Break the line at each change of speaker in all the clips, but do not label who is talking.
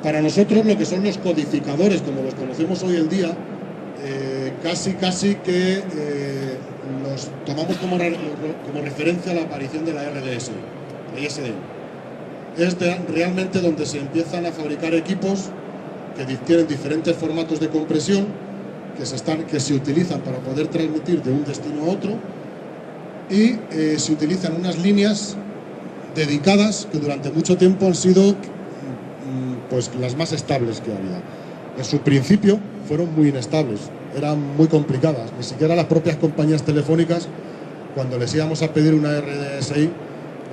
Para nosotros lo que son los codificadores, como los conocemos hoy en día, casi que los tomamos como referencia a la aparición de la RDS, la ISDN. Es realmente donde se empiezan a fabricar equipos que tienen diferentes formatos de compresión que se utilizan para poder transmitir de un destino a otro, y se utilizan unas líneas dedicadas que durante mucho tiempo han sido pues las más estables que había. En su principio fueron muy inestables, eran muy complicadas. Ni siquiera las propias compañías telefónicas, cuando les íbamos a pedir una RDSI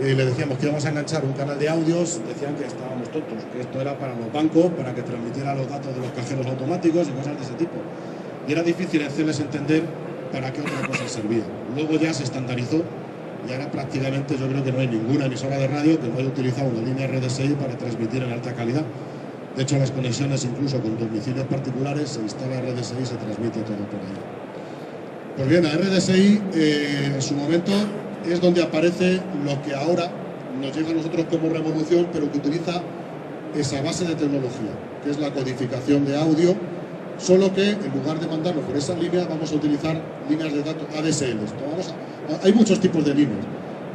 y le decíamos que íbamos a enganchar un canal de audios, decían que estábamos tontos, que esto era para los bancos, para que transmitiera los datos de los cajeros automáticos y cosas de ese tipo. Y era difícil hacerles entender para qué otra cosa servía. Luego ya se estandarizó y ahora prácticamente yo creo que no hay ninguna emisora de radio que no haya utilizado una línea RDSI para transmitir en alta calidad. De hecho, las conexiones incluso con domicilios particulares se instala RDSI y se transmite todo por ahí. Pues bien, la RDSI en su momento es donde aparece lo que ahora nos llega a nosotros como revolución, pero que utiliza esa base de tecnología, que es la codificación de audio, solo que en lugar de mandarlo por esa línea vamos a utilizar líneas de datos ADSL. Hay muchos tipos de líneas,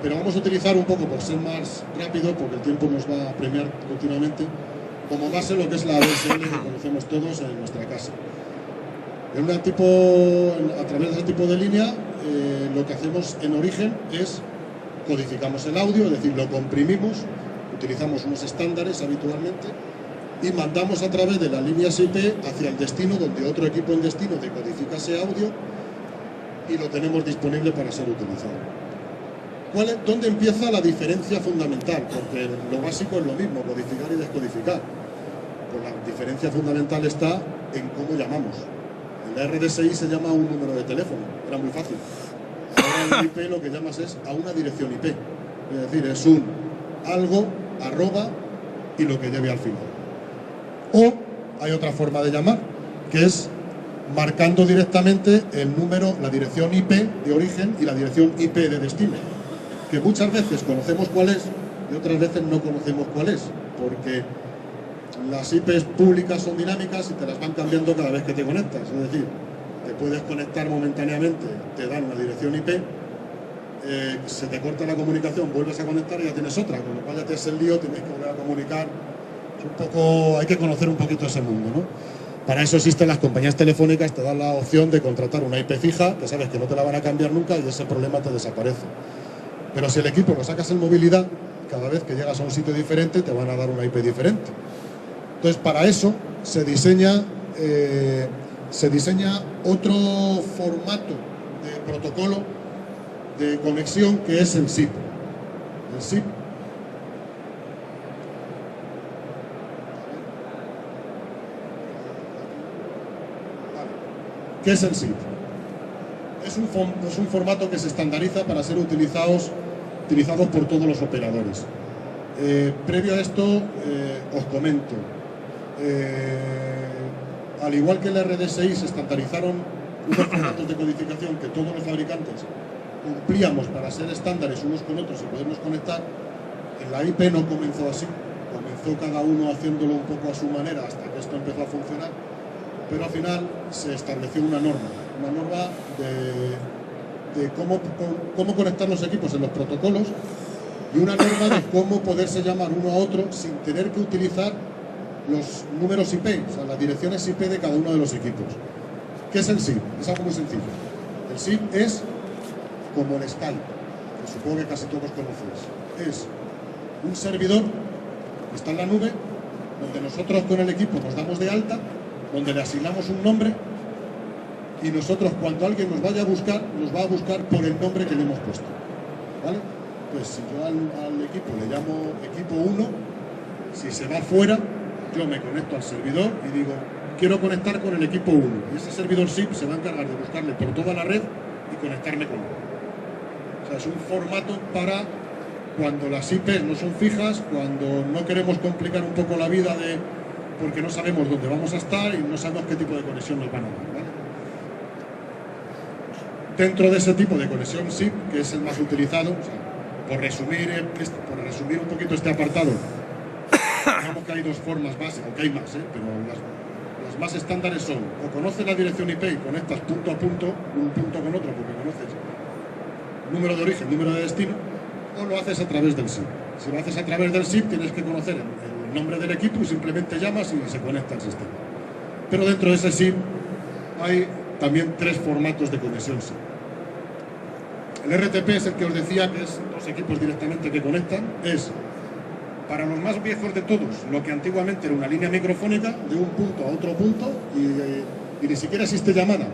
pero vamos a utilizar un poco, por ser más rápido, porque el tiempo nos va a premiar continuamente, como base lo que es la ADSL que conocemos todos en nuestra casa. A través de ese tipo de línea, lo que hacemos en origen es codificamos el audio, es decir, lo comprimimos, utilizamos unos estándares habitualmente y mandamos a través de las líneas IP hacia el destino, donde otro equipo en destino decodifica ese audio y lo tenemos disponible para ser utilizado. ¿Dónde empieza la diferencia fundamental? Porque lo básico es lo mismo, codificar y descodificar. Pues la diferencia fundamental está en cómo llamamos. En la RDSI se llama a un número de teléfono, era muy fácil. Ahora en IP lo que llamas es a una dirección IP. Es decir, es un algo, arroba y lo que lleve al final. O hay otra forma de llamar, que es marcando directamente el número, la dirección IP de origen y la dirección IP de destino, que muchas veces conocemos cuál es y otras veces no conocemos cuál es, porque las IPs públicas son dinámicas y te las van cambiando cada vez que te conectas. Es decir, te puedes conectar momentáneamente, te dan una dirección IP, se te corta la comunicación, vuelves a conectar y ya tienes otra, con lo cual ya te es el lío, tienes que volver a comunicar. Es un poco, hay que conocer un poquito ese mundo, ¿no? Para eso existen las compañías telefónicas, te dan la opción de contratar una IP fija, que sabes que no te la van a cambiar nunca y ese problema te desaparece. Pero si el equipo lo sacas en movilidad, cada vez que llegas a un sitio diferente te van a dar una IP diferente. Entonces, para eso se diseña otro formato de protocolo de conexión, que es el SIP. El SIP ¿qué es el SIP? Es un formato que se estandariza para ser utilizados por todos los operadores. Previo a esto, os comento. Al igual que el RDSI, se estandarizaron unos formatos de codificación que todos los fabricantes cumplíamos para ser estándares unos con otros y podernos conectar. En la IP no comenzó así, comenzó cada uno haciéndolo un poco a su manera hasta que esto empezó a funcionar, pero al final se estableció una norma de cómo conectar los equipos en los protocolos y una norma de cómo poderse llamar uno a otro sin tener que utilizar los números IP, o sea, las direcciones IP de cada uno de los equipos. ¿Qué es el SIP? Es algo muy sencillo. El SIP es como el Skype, que supongo que casi todos conocéis. Es un servidor que está en la nube, donde nosotros con el equipo nos damos de alta, donde le asignamos un nombre y nosotros, cuando alguien nos vaya a buscar, nos va a buscar por el nombre que le hemos puesto, ¿vale? Pues si yo al equipo le llamo equipo 1, si se va fuera, yo me conecto al servidor y digo, quiero conectar con el equipo 1. Y ese servidor SIP se va a encargar de buscarle por toda la red y conectarme con él. O sea, es un formato para cuando las IPs no son fijas, cuando no queremos complicar un poco la vida porque no sabemos dónde vamos a estar y no sabemos qué tipo de conexión nos van a dar, ¿vale? Dentro de ese tipo de conexión SIP, que es el más utilizado, o sea, por resumir un poquito este apartado, digamos que hay dos formas básicas, aunque hay más, pero las más estándares son: o conoces la dirección IP y conectas punto a punto, un punto con otro, porque conoces número de origen, número de destino, o lo haces a través del SIP. Si lo haces a través del SIP, tienes que conocer el nombre del equipo y simplemente llamas y se conecta al sistema. Pero dentro de ese SIP hay también 3 formatos de conexión SIP. El RTP es el que os decía, que es 2 equipos directamente que conectan. Es, para los más viejos de todos, lo que antiguamente era una línea microfónica de un punto a otro punto y ni siquiera existe llamada.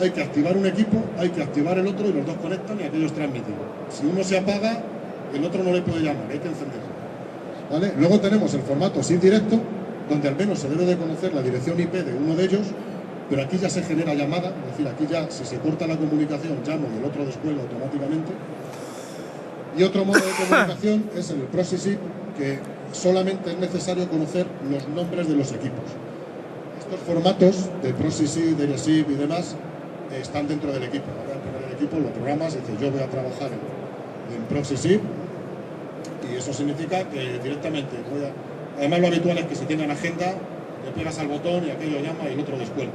Hay que activar un equipo, hay que activar el otro y los dos conectan y aquellos transmiten. Si uno se apaga, el otro no le puede llamar, hay que encenderlo, ¿vale? Luego tenemos el formato SIP directo, donde al menos se debe de conocer la dirección IP de uno de ellos, pero aquí ya se genera llamada, es decir, aquí ya si se corta la comunicación llamo y el otro descuelga automáticamente. Y otro modo de comunicación es el Proxy SIP, que solamente es necesario conocer los nombres de los equipos. Estos formatos de Proxy SIP, de SIP y demás están dentro del equipo. Ahora al poner el equipo lo programas y dices: yo voy a trabajar en Proxy SIP, y eso significa que directamente además lo habitual es que si tienen agenda, le pegas al botón y aquello llama y el otro descuelga.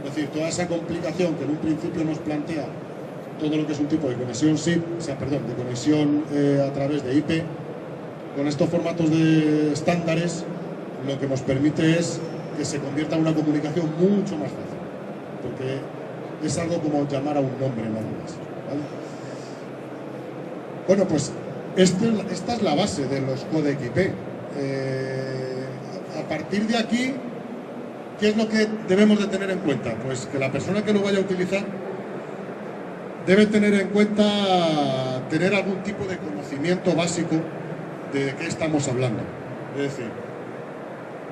Es decir, toda esa complicación que en un principio nos plantea todo lo que es un tipo de conexión SIP, de conexión a través de IP, con estos formatos de estándares, lo que nos permite es que se convierta en una comunicación mucho más fácil, porque es algo como llamar a un nombre nada más, ¿vale? Bueno, pues esta es la base de los codec IP. A partir de aquí, ¿qué es lo que debemos de tener en cuenta? Pues que la persona que lo vaya a utilizar debe tener en cuenta tener algún tipo de conocimiento básico de qué estamos hablando. Es decir,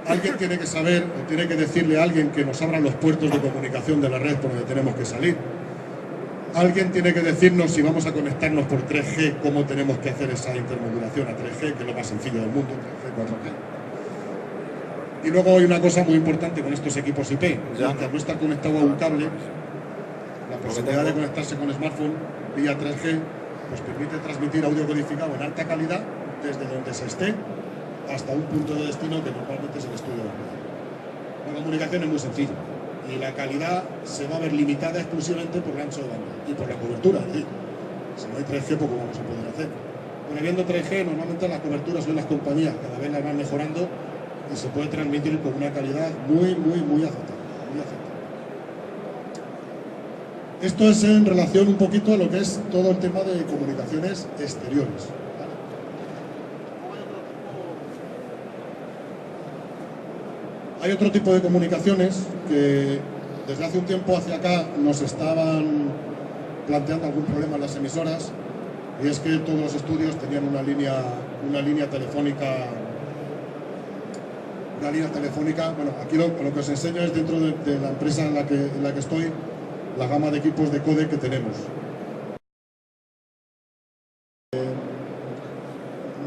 alguien tiene que saber o tiene que decirle a alguien que nos abra los puertos de comunicación de la red por donde tenemos que salir. Alguien tiene que decirnos si vamos a conectarnos por 3G, cómo tenemos que hacer esa intermodulación a 3G, que es lo más sencillo del mundo, 3G, 4G. Y luego hay una cosa muy importante con estos equipos IP, que al no estar conectado a un cable, la posibilidad de conectarse con smartphone vía 3G, pues permite transmitir audio codificado en alta calidad desde donde se esté hasta un punto de destino que normalmente es el estudio de radio. La comunicación es muy sencilla y la calidad se va a ver limitada exclusivamente por el ancho de banda y por la cobertura. Es decir, si no hay 3G, poco vamos a poder hacer. Bueno, habiendo 3G, normalmente las coberturas en las compañías cada vez las van mejorando y se puede transmitir con una calidad muy aceptable. Esto es en relación un poquito a lo que es todo el tema de comunicaciones exteriores. Hay otro tipo de comunicaciones que desde hace un tiempo hacia acá nos estaban planteando algún problema en las emisoras, y es que todos los estudios tenían una línea telefónica. Bueno, aquí lo que os enseño es dentro de la empresa en la que estoy, la gama de equipos de codec que tenemos.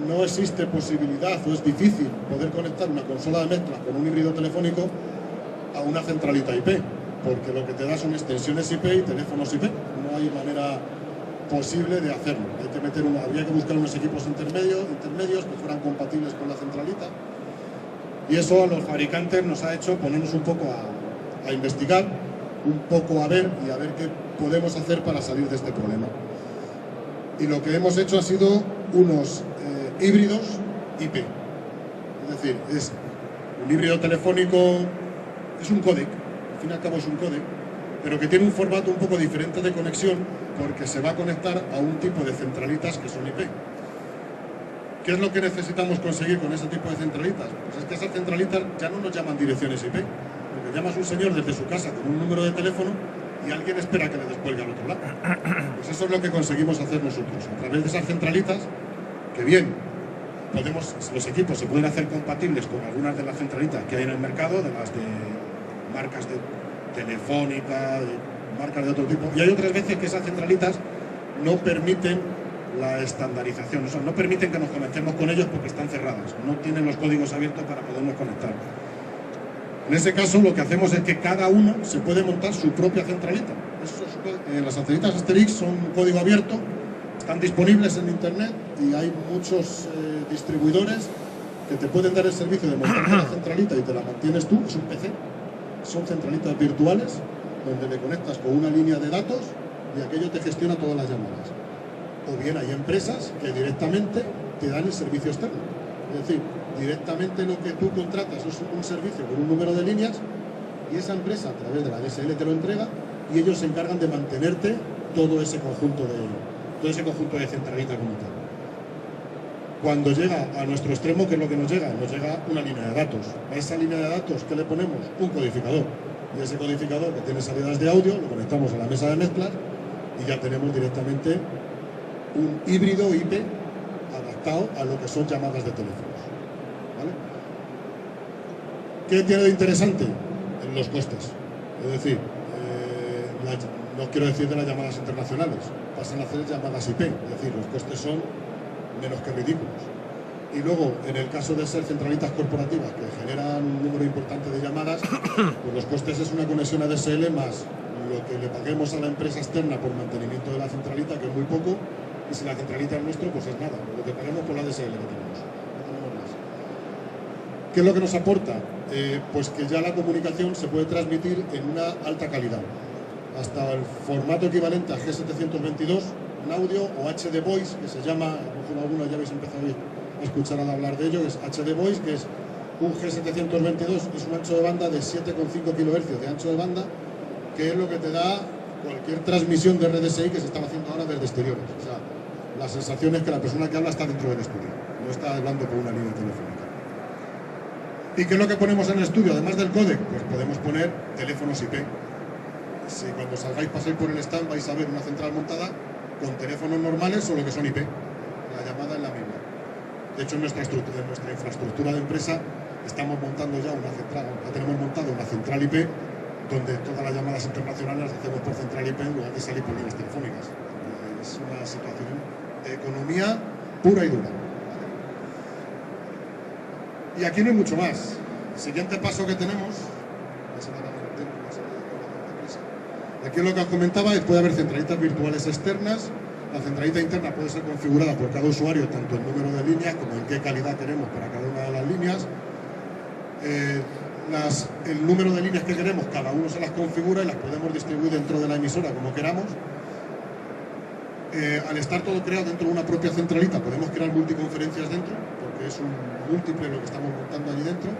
No existe posibilidad o es difícil poder conectar una consola de mezcla con un híbrido telefónico a una centralita IP, porque lo que te da son extensiones IP y teléfonos IP. No hay manera posible de hacerlo. Habría que buscar unos equipos intermedios que fueran compatibles con la centralita, y eso a los fabricantes nos ha hecho ponernos un poco a investigar, un poco a ver qué podemos hacer para salir de este problema. Y lo que hemos hecho ha sido unos híbridos IP. Es decir, es un híbrido telefónico, es un códec, al fin y al cabo es un códec, pero que tiene un formato un poco diferente de conexión, porque se va a conectar a un tipo de centralitas que son IP. ¿Qué es lo que necesitamos conseguir con ese tipo de centralitas? Pues es que esas centralitas ya no nos llaman direcciones IP, porque llamas a un señor desde su casa con un número de teléfono y alguien espera que le descuelgue al otro lado. Pues eso es lo que conseguimos hacer nosotros, a través de esas centralitas, que bien, los equipos se pueden hacer compatibles con algunas de las centralitas que hay en el mercado, de las de marcas de Telefónica, de marcas de otro tipo, y hay otras veces que esas centralitas no permiten la estandarización, o sea, no permiten que nos conectemos con ellos porque están cerradas, no tienen los códigos abiertos para podernos conectar. En ese caso lo que hacemos es que cada uno se puede montar su propia centralita. Las centralitas Asterix son código abierto, están disponibles en internet y hay muchos distribuidores que te pueden dar el servicio de montar la centralita y te la mantienes tú, es un PC. Son centralitas virtuales donde le conectas con una línea de datos y aquello te gestiona todas las llamadas. O bien hay empresas que directamente te dan el servicio externo. Es decir, directamente lo que tú contratas es un servicio con un número de líneas y esa empresa a través de la DSL te lo entrega y ellos se encargan de mantenerte todo ese conjunto de centralita como tal. Cuando llega a nuestro extremo, ¿qué es lo que nos llega? Nos llega una línea de datos. A esa línea de datos, ¿qué le ponemos? Un codificador. Y ese codificador que tiene salidas de audio, lo conectamos a la mesa de mezclas y ya tenemos directamente un híbrido IP adaptado a lo que son llamadas de teléfonos. ¿Vale? ¿Qué tiene de interesante? Los costes. Es decir, no quiero decir de las llamadas internacionales, pasan a hacer llamadas IP, es decir, los costes son menos que ridículos. Y luego, en el caso de ser centralitas corporativas que generan un número importante de llamadas, pues los costes es una conexión ADSL más lo que le paguemos a la empresa externa por mantenimiento de la centralita, que es muy poco, y si la centralita es nuestro, pues es nada, lo que paguemos por la ADSL que tenemos, no tenemos más. ¿Qué es lo que nos aporta? Pues que ya la comunicación se puede transmitir en una alta calidad, hasta el formato equivalente a G722, en audio, o HD Voice, que se llama, a lo mejor algunos ya habéis empezado a escuchar hablar de ello, que es HD Voice, que es un G722, es un ancho de banda de 7,5 kHz de ancho de banda, que es lo que te da cualquier transmisión de RDSI que se estaba haciendo ahora desde exteriores. O sea, la sensación es que la persona que habla está dentro del estudio, no está hablando por una línea telefónica. ¿Y qué es lo que ponemos en el estudio? Además del códec, pues podemos poner teléfonos IP. Si cuando salgáis pasáis por el stand vais a ver una central montada con teléfonos normales, solo que son IP. La llamada es la misma. De hecho, en nuestra infraestructura de empresa estamos montando ya una central, ya tenemos montado una central IP donde todas las llamadas internacionales las hacemos por central IP en lugar de salir por líneas telefónicas. Es una situación de economía pura y dura. Y aquí no hay mucho más. El siguiente paso que tenemos, aquí lo que os comentaba, es que puede haber centralitas virtuales externas. La centralita interna puede ser configurada por cada usuario, tanto el número de líneas como en qué calidad queremos para cada una de las líneas. El número de líneas que queremos, cada uno se las configura y las podemos distribuir dentro de la emisora como queramos. Al estar todo creado dentro de una propia centralita, podemos crear multiconferencias dentro, porque es un múltiple lo que estamos montando allí dentro,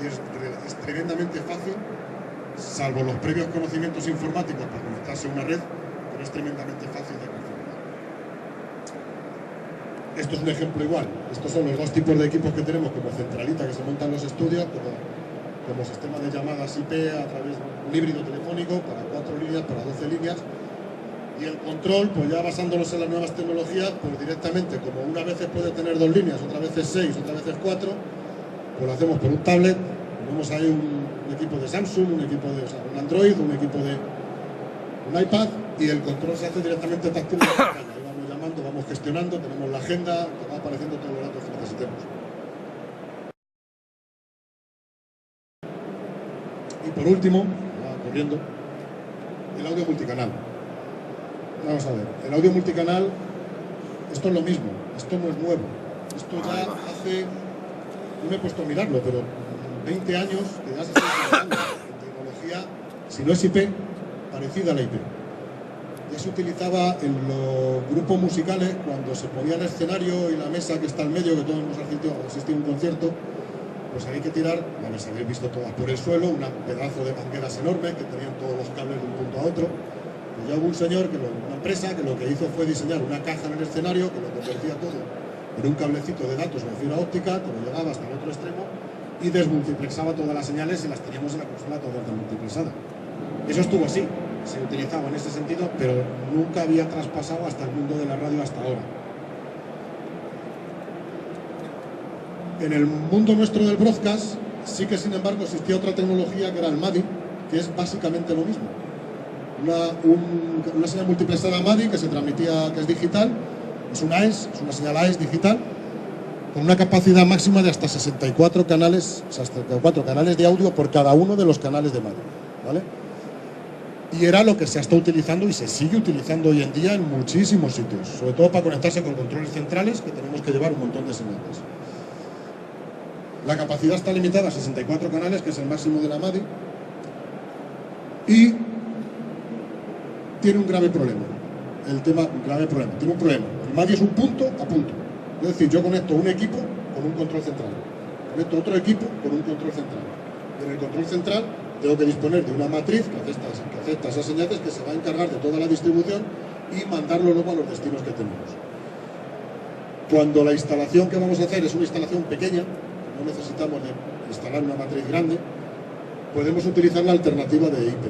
y es tremendamente fácil, salvo los previos conocimientos informáticos para conectarse a una red, pero es tremendamente fácil de configurar. Esto es un ejemplo igual. Estos son los dos tipos de equipos que tenemos como centralita que se montan los estudios, como sistema de llamadas IP a través de un híbrido telefónico para 4 líneas, para 12 líneas. Y el control, pues ya basándonos en las nuevas tecnologías, pues directamente, como una vez puede tener 2 líneas, otra vez 6, otra vez 4, pues lo hacemos por un tablet. Tenemos ahí un equipo de Samsung, un equipo de un Android, un equipo de un iPad, y el control se hace directamente táctil en la pantalla. Ahí vamos llamando, vamos gestionando, tenemos la agenda, que va apareciendo todos los datos que necesitemos. Y por último, corriendo, el audio multicanal. Vamos a ver, el audio multicanal, esto es lo mismo, esto no es nuevo. Esto ya hace, no me he puesto a mirarlo, pero 20 años que ya se está utilizando en tecnología, si no es IP, parecida a la IP. Ya se utilizaba en los grupos musicales cuando se ponía el escenario y la mesa que está al medio, que todos hemos asistido a un concierto, pues hay que tirar, ya las habéis visto todas por el suelo, un pedazo de mangueras enormes que tenían todos los cables de un punto a otro. Pues ya hubo un señor, una empresa, que lo que hizo fue diseñar una caja en el escenario que lo convertía todo en un cablecito de datos de fibra óptica, que lo llevaba hasta el otro extremo y desmultiplexaba todas las señales y las teníamos en la consola todas desmultiplexadas. Eso estuvo así, se utilizaba en ese sentido, pero nunca había traspasado hasta el mundo de la radio hasta ahora. En el mundo nuestro del broadcast, sí que sin embargo existía otra tecnología que era el MADI, que es básicamente lo mismo. Una señal multiplexada MADI que se transmitía, que es digital, es una señal AES digital, con una capacidad máxima de hasta 64 canales, o sea, 64 canales de audio por cada uno de los canales de MADI, ¿vale? Y era lo que se está utilizando y se sigue utilizando hoy en día en muchísimos sitios, sobre todo para conectarse con controles centrales, que tenemos que llevar un montón de señales. La capacidad está limitada a 64 canales, que es el máximo de la MADI, y tiene un grave problema. Tiene un problema. El MADI es un punto a punto. Es decir, yo conecto un equipo con un control central, conecto otro equipo con un control central. Y en el control central tengo que disponer de una matriz que acepta esas señales, que se va a encargar de toda la distribución y mandarlo luego a los destinos que tenemos. Cuando la instalación que vamos a hacer es una instalación pequeña, no necesitamos de instalar una matriz grande, podemos utilizar la alternativa de IP.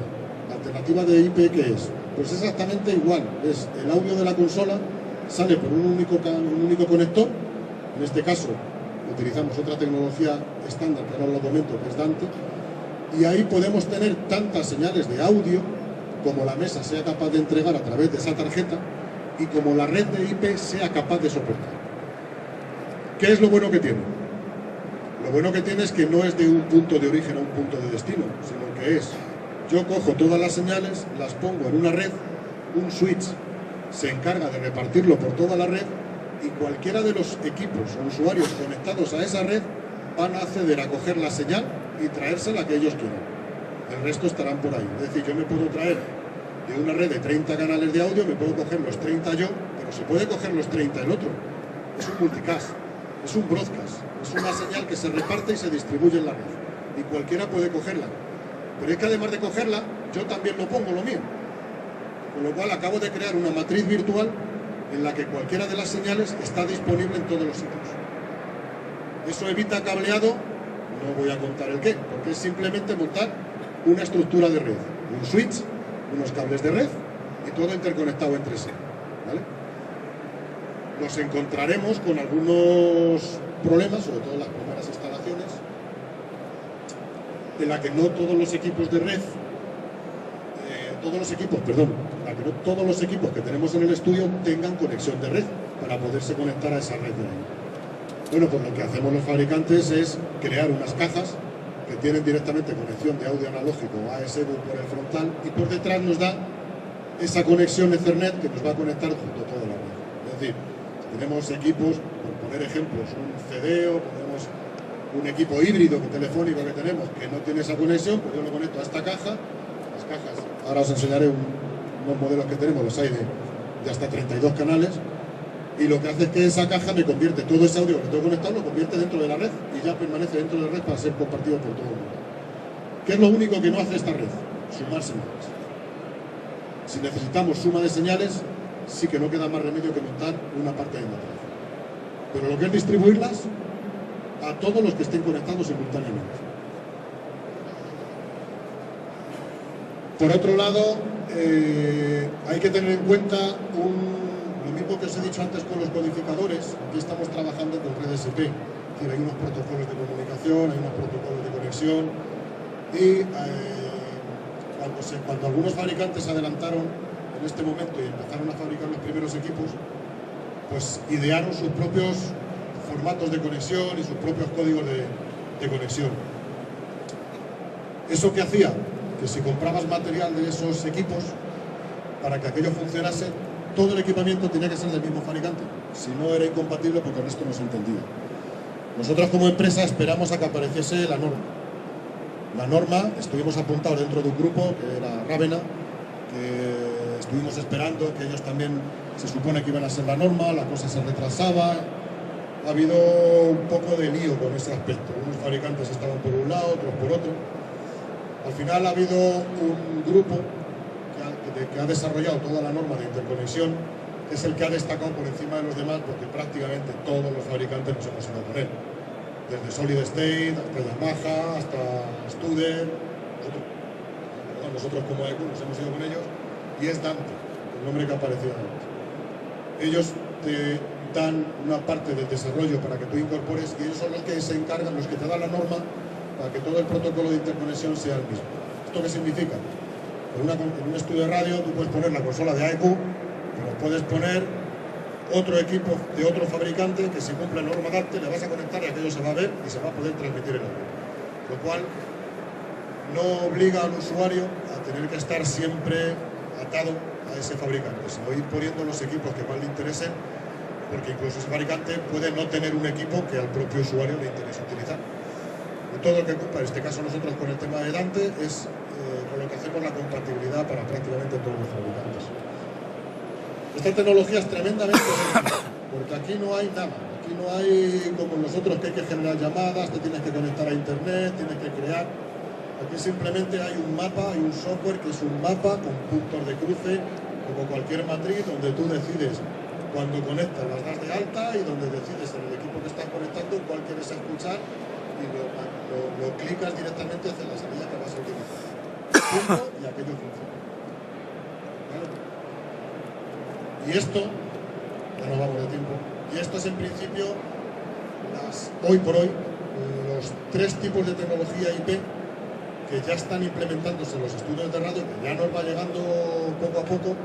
¿La alternativa de IP qué es? Pues exactamente igual. Es el audio de la consola, sale por un único conector. En este caso utilizamos otra tecnología estándar que ahora lo comento, que es Dante, y ahí podemos tener tantas señales de audio como la mesa sea capaz de entregar a través de esa tarjeta y como la red de IP sea capaz de soportar. ¿Qué es lo bueno que tiene? Lo bueno que tiene es que no es de un punto de origen a un punto de destino, sino que es, yo cojo todas las señales, las pongo en una red, un switch se encarga de repartirlo por toda la red y cualquiera de los equipos o usuarios conectados a esa red van a acceder a coger la señal y traérsela que ellos quieran. El resto estarán por ahí. Es decir, yo me puedo traer de una red de 30 canales de audio, me puedo coger los 30 yo, pero se puede coger los 30 el otro. Es un multicast, es un broadcast, es una señal que se reparte y se distribuye en la red. Y cualquiera puede cogerla. Pero es que además de cogerla, yo también lo pongo lo mío. Con lo cual acabo de crear una matriz virtual en la que cualquiera de las señales está disponible en todos los sitios. Eso evita cableado, no voy a contar el qué, porque es simplemente montar una estructura de red, un switch, unos cables de red y todo interconectado entre sí, ¿vale? Nos encontraremos con algunos problemas, sobre todo en las primeras instalaciones, en la que no todos los equipos de red, todos los equipos que tenemos en el estudio tengan conexión de red para poderse conectar a esa red de ahí. Bueno, pues lo que hacemos los fabricantes es crear unas cajas que tienen directamente conexión de audio analógico ASB por el frontal y por detrás nos da esa conexión Ethernet que nos va a conectar junto a toda la red. Es decir, si tenemos equipos, por poner ejemplos, un CDO, tenemos un equipo híbrido telefónico que tenemos que no tiene esa conexión, pues yo lo conecto a esta caja. Las cajas, ahora os enseñaré unos modelos que tenemos, los hay de hasta 32 canales, y lo que hace es que esa caja me convierte todo ese audio que tengo conectado, lo convierte dentro de la red y ya permanece dentro de la red para ser compartido por todo el mundo. ¿Qué es lo único que no hace esta red? Sumar señales. Si necesitamos suma de señales, sí que no queda más remedio que montar una parte de matriz. Pero lo que es distribuirlas a todos los que estén conectados simultáneamente. Por otro lado, hay que tener en cuenta lo mismo que os he dicho antes con los codificadores. Aquí estamos trabajando con redes IP. Es decir, hay unos protocolos de comunicación, hay unos protocolos de conexión y cuando algunos fabricantes se adelantaron en este momento y empezaron a fabricar los primeros equipos, pues idearon sus propios formatos de conexión y sus propios códigos de conexión. ¿Eso qué hacía? Que si comprabas material de esos equipos, para que aquello funcionase, todo el equipamiento tenía que ser del mismo fabricante. Si no era incompatible, porque con esto no se entendía. Nosotros como empresa esperamos a que apareciese la norma. La norma, estuvimos apuntados dentro de un grupo, que era Ravenna, que estuvimos esperando, que ellos también se supone que iban a ser la norma, la cosa se retrasaba. Ha habido un poco de lío con ese aspecto. Unos fabricantes estaban por un lado, otros por otro. Al final ha habido un grupo que ha desarrollado toda la norma de interconexión, que es el que ha destacado por encima de los demás, porque prácticamente todos los fabricantes nos hemos ido con él. Desde Solid State, hasta Yamaha, hasta Studer, nosotros como EQ nos hemos ido con ellos, y es Dante, el nombre que aparecía antes. Ellos te dan una parte del desarrollo para que tú incorpores, y ellos son los que se encargan, los que te dan la norma para que todo el protocolo de interconexión sea el mismo. ¿Esto qué significa? En un estudio de radio tú puedes poner la consola de AEQ, pero puedes poner otro equipo de otro fabricante que si cumple la norma Dante le vas a conectar y aquello se va a ver y se va a poder transmitir el audio. Lo cual no obliga al usuario a tener que estar siempre atado a ese fabricante, sino ir poniendo los equipos que más le interesen, porque incluso ese fabricante puede no tener un equipo que al propio usuario le interese utilizar. Y todo lo que ocupa, en este caso nosotros con el tema de Dante, es con lo que hacemos la compatibilidad para prácticamente todos los fabricantes. Esta tecnología es tremendamente sencilla, porque aquí no hay nada. Aquí no hay como nosotros que hay que generar llamadas, te tienes que conectar a internet, tienes que crear. Aquí simplemente hay un mapa, hay un software que es un mapa con puntos de cruce, como cualquier matriz, donde tú decides cuando conectas las das de alta y donde decides en el equipo que estás conectando cuál quieres escuchar y lo clicas directamente hacia la salida que vas a utilizar. Punto, y aquello funciona. ¿Vale? Y esto, ya no vamos de tiempo, y esto es en principio, hoy por hoy, los 3 tipos de tecnología IP que ya están implementándose en los estudios de radio, que ya nos va llegando poco a poco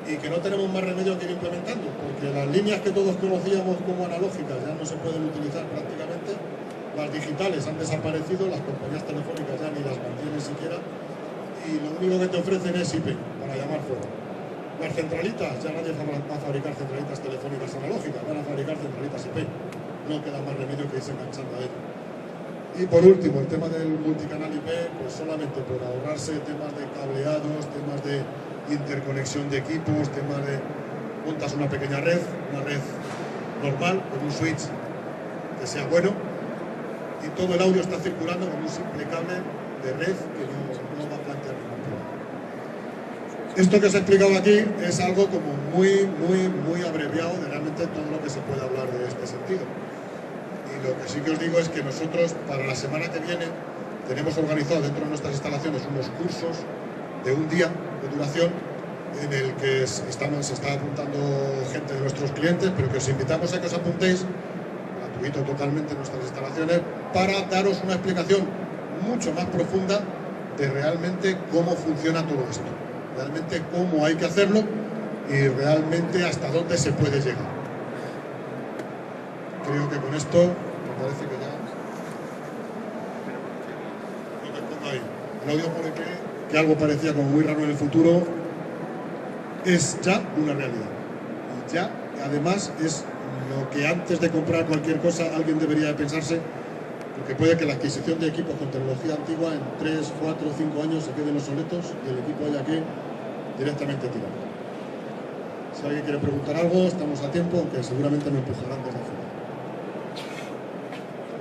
y que no tenemos más remedio que ir implementando, porque las líneas que todos conocíamos como analógicas ya no se pueden utilizar prácticamente, las digitales han desaparecido, las compañías telefónicas ya ni las mantienen siquiera, y lo único que te ofrecen es IP para llamar fuera. Las centralitas, ya nadie va a fabricar centralitas telefónicas analógicas, van a fabricar centralitas IP, no queda más remedio que irse enganchando a ello. Y por último, el tema del multicanal IP, pues solamente por ahorrarse temas de cableados, temas de interconexión de equipos, temas de... montas una pequeña red, una red normal, con un switch que sea bueno, y todo el audio está circulando con un simple cable de red que no va a plantear ningún problema. Esto que os he explicado aquí es algo como muy abreviado de realmente todo lo que se puede hablar de este sentido. Lo que sí que os digo es que nosotros para la semana que viene tenemos organizado dentro de nuestras instalaciones unos cursos de un día de duración en el que se está apuntando gente de nuestros clientes, pero que os invitamos a que os apuntéis, gratuito totalmente en nuestras instalaciones, para daros una explicación mucho más profunda de realmente cómo funciona todo esto, realmente cómo hay que hacerlo y realmente hasta dónde se puede llegar. Creo que con esto me parece que ya lo que pongo ahí. El audio pone que algo parecía como muy raro en el futuro es ya una realidad. Y ya, además, es lo que antes de comprar cualquier cosa alguien debería de pensarse, porque puede que la adquisición de equipos con tecnología antigua en 3, 4 o 5 años se queden obsoletos y el equipo haya que directamente tirar. Si alguien quiere preguntar algo, estamos a tiempo, aunque seguramente me empujarán desde afuera.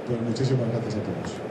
Pues muchísimas gracias a todos.